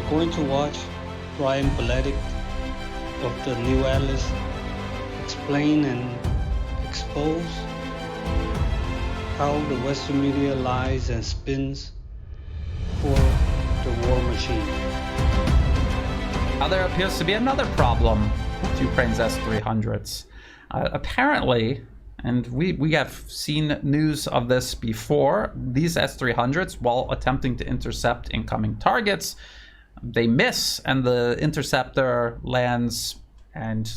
We're going to watch Brian Berletic of the New Atlas explain and expose how the Western media lies and spins for the war machine. Now there appears to be another problem with Ukraine's S-300s. Apparently, and we have seen news of this before, these S-300s, while attempting to intercept incoming targets, they miss, and the interceptor lands and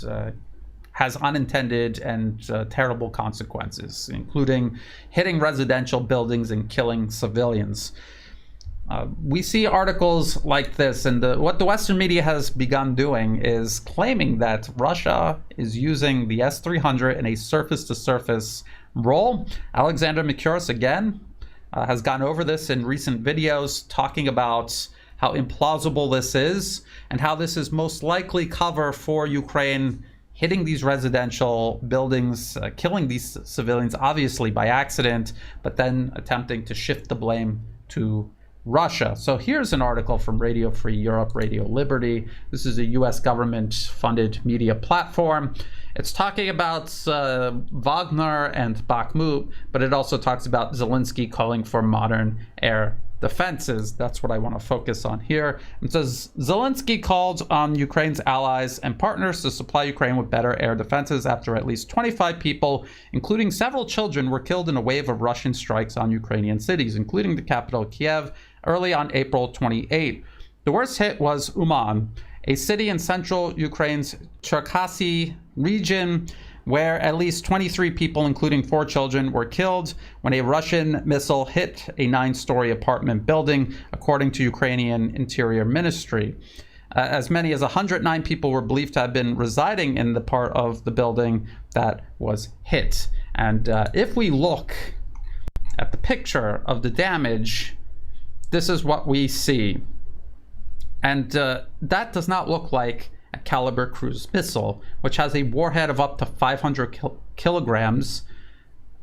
has unintended and terrible consequences, including hitting residential buildings and killing civilians. We see articles like this, and what the Western media has begun doing is claiming that Russia is using the S-300 in a surface-to-surface role. Alexander Mercouris, again, has gone over this in recent videos, talking about how implausible this is and how this is most likely cover for Ukraine hitting these residential buildings, killing these civilians, obviously by accident, but then attempting to shift the blame to Russia. So here's an article from Radio Free Europe, Radio Liberty. This is a US government-funded media platform. It's talking about Wagner and Bakhmut, but it also talks about Zelensky calling for modern air defenses. That's what I want to focus on here. It says, Zelensky called on Ukraine's allies and partners to supply Ukraine with better air defenses after at least 25 people, including several children, were killed in a wave of Russian strikes on Ukrainian cities, including the capital Kiev, early on April 28. The worst hit was Uman, a city in central Ukraine's Cherkasy region, where at least 23 people, including 4 children, were killed when a Russian missile hit a 9-story apartment building, according to Ukrainian Interior Ministry. As many as 109 people were believed to have been residing in the part of the building that was hit. And if we look at the picture of the damage, this is what we see. And that does not look like a caliber cruise missile, which has a warhead of up to 500 kilograms.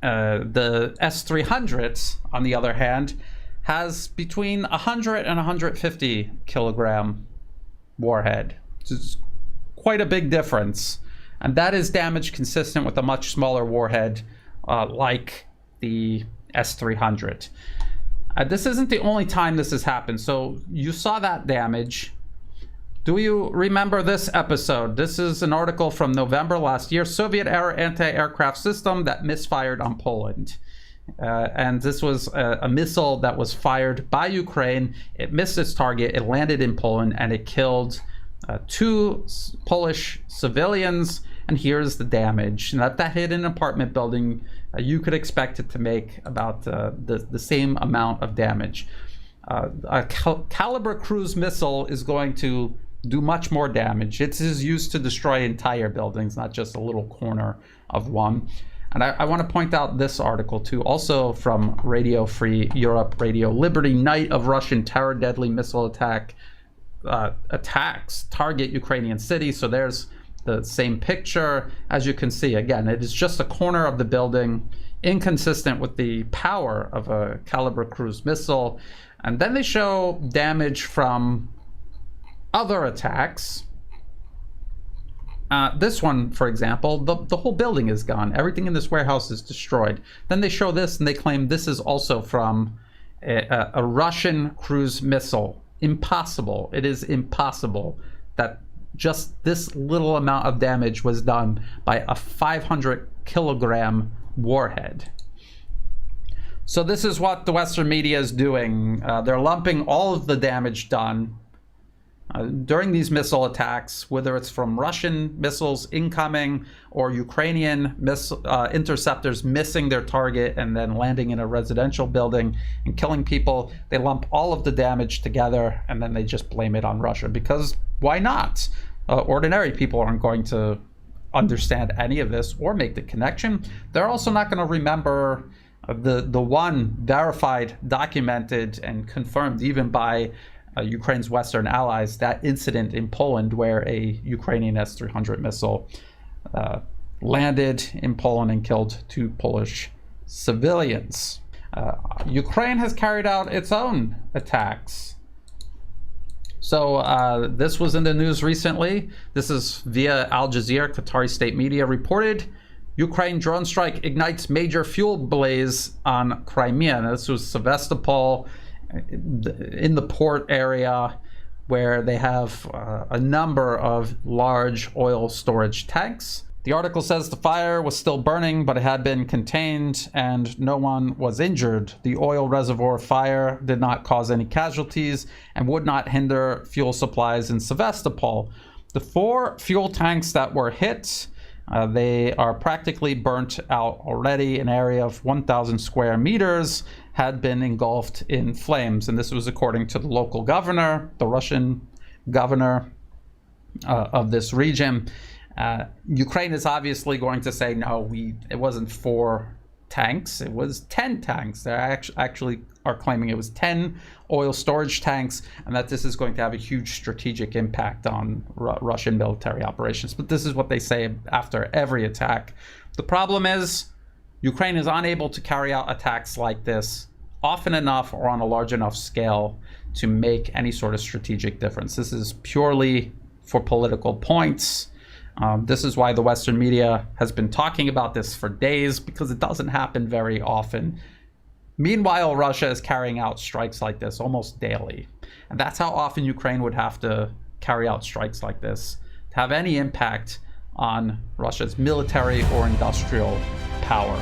The S-300s, on the other hand, has between 100 and 150 kilogram warhead, which is quite a big difference. And that is damage consistent with a much smaller warhead like the S-300. This isn't the only time this has happened. So you saw that damage. Do you remember this episode? This is an article from November last year. Soviet-era anti-aircraft system that misfired on Poland. And this was a missile that was fired by Ukraine. It missed its target. It landed in Poland, and it killed 2 Polish civilians. And here's the damage. And that hit an apartment building. You could expect it to make about the same amount of damage. A caliber cruise missile is going to do much more damage. It is used to destroy entire buildings, not just a little corner of one. And I want to point out this article too, also from Radio Free Europe, Radio Liberty. Night of Russian terror, deadly missile attacks target Ukrainian cities. So there's the same picture. As you can see, again, it is just a corner of the building, inconsistent with the power of a caliber cruise missile. And then they show damage from other attacks. This one, for example, the whole building is gone. Everything in this warehouse is destroyed. Then they show this, and they claim this is also from a Russian cruise missile. Impossible. It is impossible that just this little amount of damage was done by a 500 kilogram warhead. So this is what the Western media is doing. They're lumping all of the damage done during these missile attacks, whether it's from Russian missiles incoming or Ukrainian interceptors missing their target and then landing in a residential building and killing people. They lump all of the damage together, and then they just blame it on Russia, because why not? Ordinary people aren't going to understand any of this or make the connection. They're also not going to remember the one verified, documented, and confirmed even by Ukraine's Western allies, that incident in Poland where a Ukrainian S-300 missile landed in Poland and killed 2 Polish civilians. Ukraine has carried out its own attacks So this was in the news recently. This is via Al Jazeera, Qatari state media reported. Ukraine drone strike ignites major fuel blaze on Crimea. Now, this was Sevastopol in the port area where they have a number of large oil storage tanks. The article says the fire was still burning, but it had been contained and no one was injured. The oil reservoir fire did not cause any casualties and would not hinder fuel supplies in Sevastopol. The 4 fuel tanks that were hit, they are practically burnt out already. An area of 1,000 square meters had been engulfed in flames. And this was according to the local governor, the Russian governor of this region. Ukraine is obviously going to say, no, it wasn't 4 tanks, it was 10 tanks. They actually are claiming it was 10 oil storage tanks, and that this is going to have a huge strategic impact on Russian military operations. But this is what they say after every attack. The problem is Ukraine is unable to carry out attacks like this often enough or on a large enough scale to make any sort of strategic difference. This is purely for political points. This is why the Western media has been talking about this for days, because it doesn't happen very often. Meanwhile, Russia is carrying out strikes like this almost daily. And that's how often Ukraine would have to carry out strikes like this to have any impact on Russia's military or industrial power.